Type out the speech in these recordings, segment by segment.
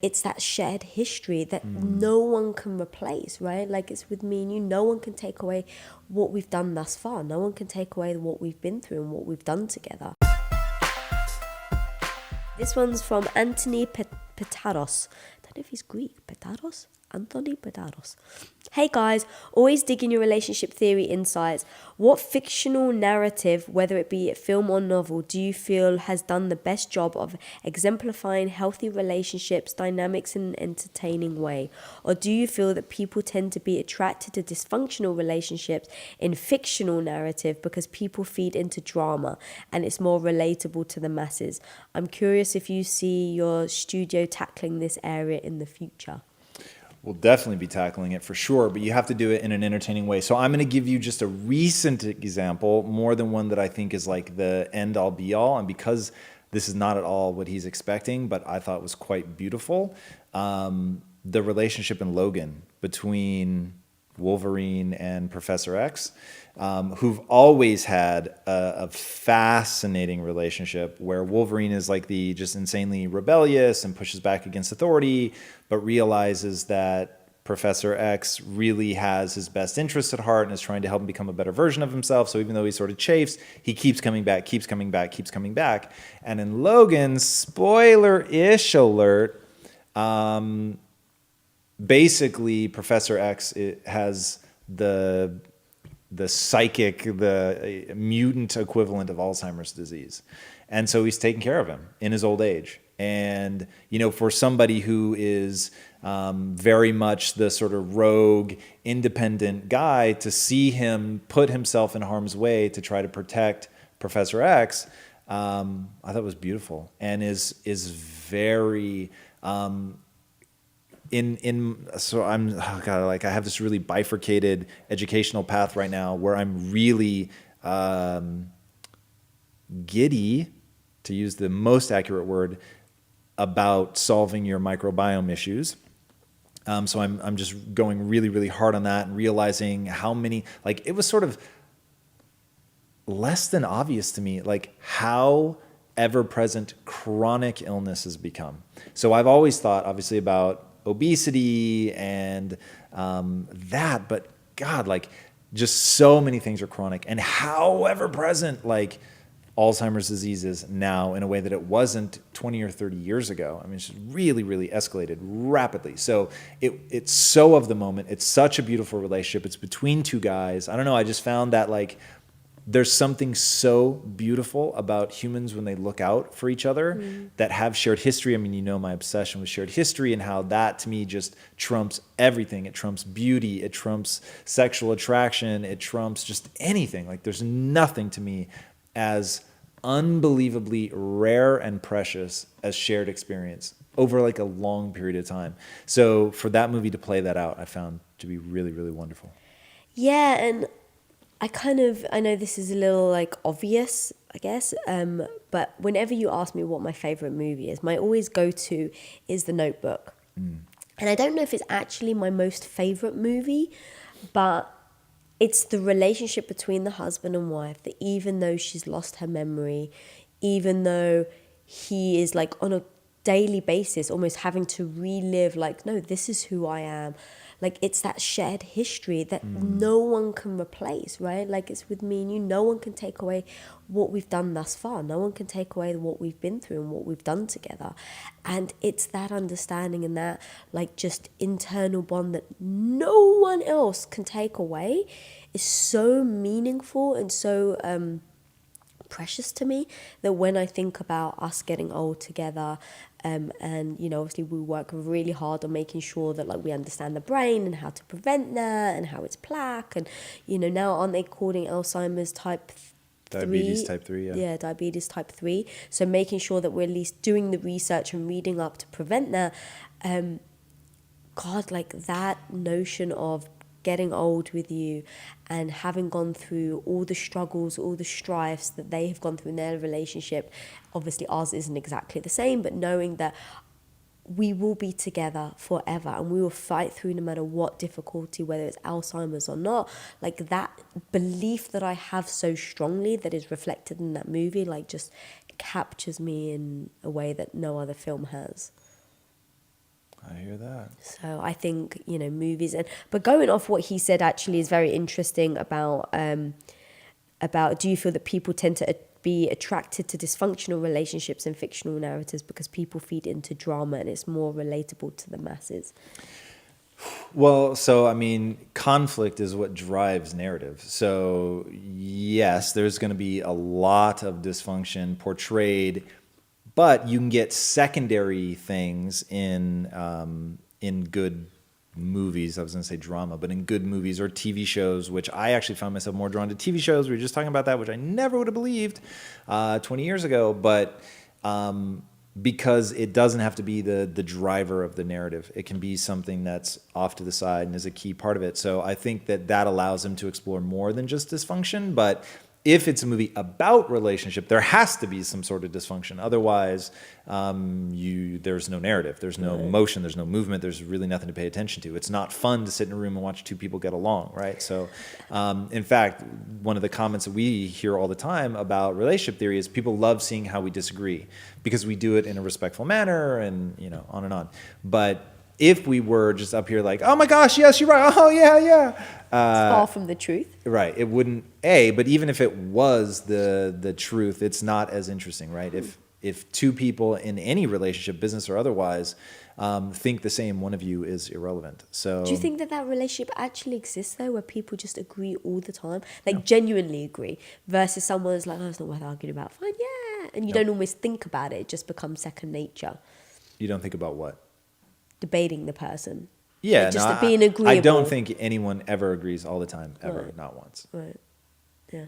it's that shared history that no one can replace, right? Like it's with me and you, no one can take away what we've done thus far. No one can take away what we've been through and what we've done together. This one's from Anthony Petaros. I don't know if he's Greek. Petaros? Anthony Petaros. Hey guys, always digging your relationship theory insights. What fictional narrative, whether it be a film or novel, do you feel has done the best job of exemplifying healthy relationships, dynamics in an entertaining way? Or do you feel that people tend to be attracted to dysfunctional relationships in fictional narrative because people feed into drama and it's more relatable to the masses? I'm curious if you see your studio tackling this area in the future. We'll definitely be tackling it for sure, but you have to do it in an entertaining way. So I'm going to give you just a recent example, more than one that I think is like the end-all be-all. And because this is not at all what he's expecting, but I thought was quite beautiful, the relationship in Logan between Wolverine and Professor X, who've always had a fascinating relationship where Wolverine is like the just insanely rebellious and pushes back against authority, but realizes that Professor X really has his best interests at heart and is trying to help him become a better version of himself. So even though he sort of chafes, he keeps coming back, keeps coming back, keeps coming back. And in Logan, spoiler-ish alert, basically Professor X has the psychic, the mutant equivalent of Alzheimer's disease. And so he's taking care of him in his old age. And, you know, for somebody who is very much the sort of rogue, independent guy, to see him put himself in harm's way to try to protect Professor X, I thought was beautiful and is very... so I'm, oh God, like I have this really bifurcated educational path right now where I'm really giddy, to use the most accurate word, about solving your microbiome issues. So I'm just going really, really hard on that and realizing how many, like it was sort of less than obvious to me, like how ever-present chronic illness has become. So I've always thought, obviously, about obesity and that, but God, like just so many things are chronic, and however present like Alzheimer's disease is now in a way that it wasn't 20 or 30 years ago. I mean, it's just really, really escalated rapidly. So it's so of the moment. It's such a beautiful relationship. It's between two guys. I don't know. I just found that like there's something so beautiful about humans when they look out for each other that have shared history. I mean, you know my obsession with shared history and how that to me just trumps everything. It trumps beauty. It trumps sexual attraction. It trumps just anything. Like there's nothing to me as unbelievably rare and precious as shared experience over like a long period of time. So for that movie to play that out, I found to be really, really wonderful. Yeah, and I know this is a little like obvious, I guess, but whenever you ask me what my favorite movie is, my always go-to is The Notebook. And I don't know if it's actually my most favorite movie, but it's the relationship between the husband and wife, that even though she's lost her memory, even though he is like on a daily basis almost having to relive like, no, this is who I am. Like it's that shared history that no one can replace, right? Like it's with me and you, no one can take away what we've done thus far. No one can take away what we've been through and what we've done together. And it's that understanding and that like just internal bond that no one else can take away is so meaningful and so precious to me, that when I think about us getting old together, and you know, obviously we work really hard on making sure that like we understand the brain and how to prevent that and how it's plaque, and you know, now aren't they calling Alzheimer's type 3? Diabetes type 3, yeah. Yeah, diabetes type 3. So making sure that we're at least doing the research and reading up to prevent that. God, like that notion of getting old with you and having gone through all the struggles, all the strifes that they have gone through in their relationship. Obviously ours isn't exactly the same, but knowing that we will be together forever and we will fight through no matter what difficulty, whether it's Alzheimer's or not. Like that belief that I have so strongly that is reflected in that movie, like just captures me in a way that no other film has. that. So I think, movies but going off what he said actually is very interesting about do you feel that people tend to be attracted to dysfunctional relationships and fictional narratives because people feed into drama and it's more relatable to the masses? Well, so I mean, conflict is what drives narrative. So yes, there's going to be a lot of dysfunction portrayed, but you can get secondary things in good movies. I was going to say drama, but in good movies or TV shows, which I actually found myself more drawn to TV shows. We were just talking about that, which I never would have believed 20 years ago, but because it doesn't have to be the driver of the narrative. It can be something that's off to the side and is a key part of it. So I think that allows them to explore more than just dysfunction. But if it's a movie about relationship, there has to be some sort of dysfunction. Otherwise, there's no narrative, there's no motion, there's no movement, there's really nothing to pay attention to. It's not fun to sit in a room and watch two people get along, right? So, in fact, one of the comments that we hear all the time about relationship theory is people love seeing how we disagree because we do it in a respectful manner and, on and on. But if we were just up here like, oh my gosh, yes, you're right, oh yeah. It's far from the truth. Right. It wouldn't, but even if it was the truth, it's not as interesting, right? If two people in any relationship, business or otherwise, think the same, one of you is irrelevant. So do you think that relationship actually exists though, where people just agree all the time, like genuinely agree, versus someone who's like, oh, it's not worth arguing about, fine, yeah, and you don't always think about it, it just becomes second nature. You don't think about what? Debating the person. Yeah, like just being agreeable. I don't think anyone ever agrees all the time, ever, right. Not once. Right. Yeah.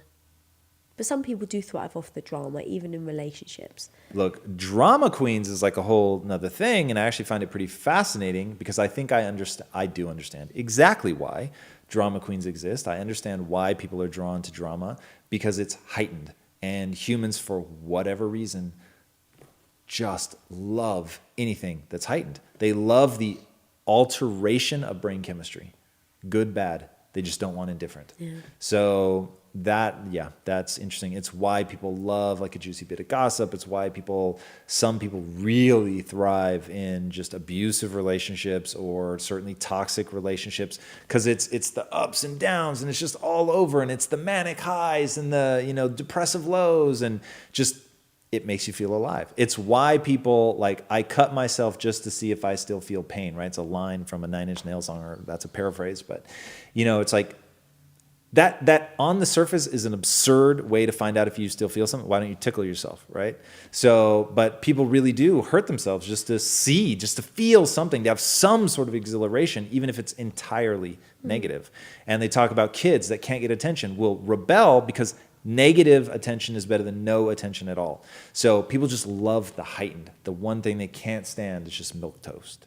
But some people do thrive off the drama, even in relationships. Look, drama queens is like a whole nother thing, and I actually find it pretty fascinating because I think I do understand exactly why drama queens exist. I understand why people are drawn to drama because it's heightened, and humans, for whatever reason, just love anything that's heightened. They love the alteration of brain chemistry, good, bad. They just don't want indifferent. Yeah. So that's interesting. It's why people love like a juicy bit of gossip. It's why some people really thrive in just abusive relationships or certainly toxic relationships because it's the ups and downs and it's just all over and it's the manic highs and the depressive lows and just it makes you feel alive. It's why people like, I cut myself just to see if I still feel pain, right? It's a line from a Nine Inch Nails song, or that's a paraphrase, but it's like that on the surface is an absurd way to find out if you still feel something. Why don't you tickle yourself, right? So, but people really do hurt themselves just to feel something, to have some sort of exhilaration, even if it's entirely negative. And they talk about kids that can't get attention will rebel because negative attention is better than no attention at all. So people just love the heightened. The one thing they can't stand is just milquetoast.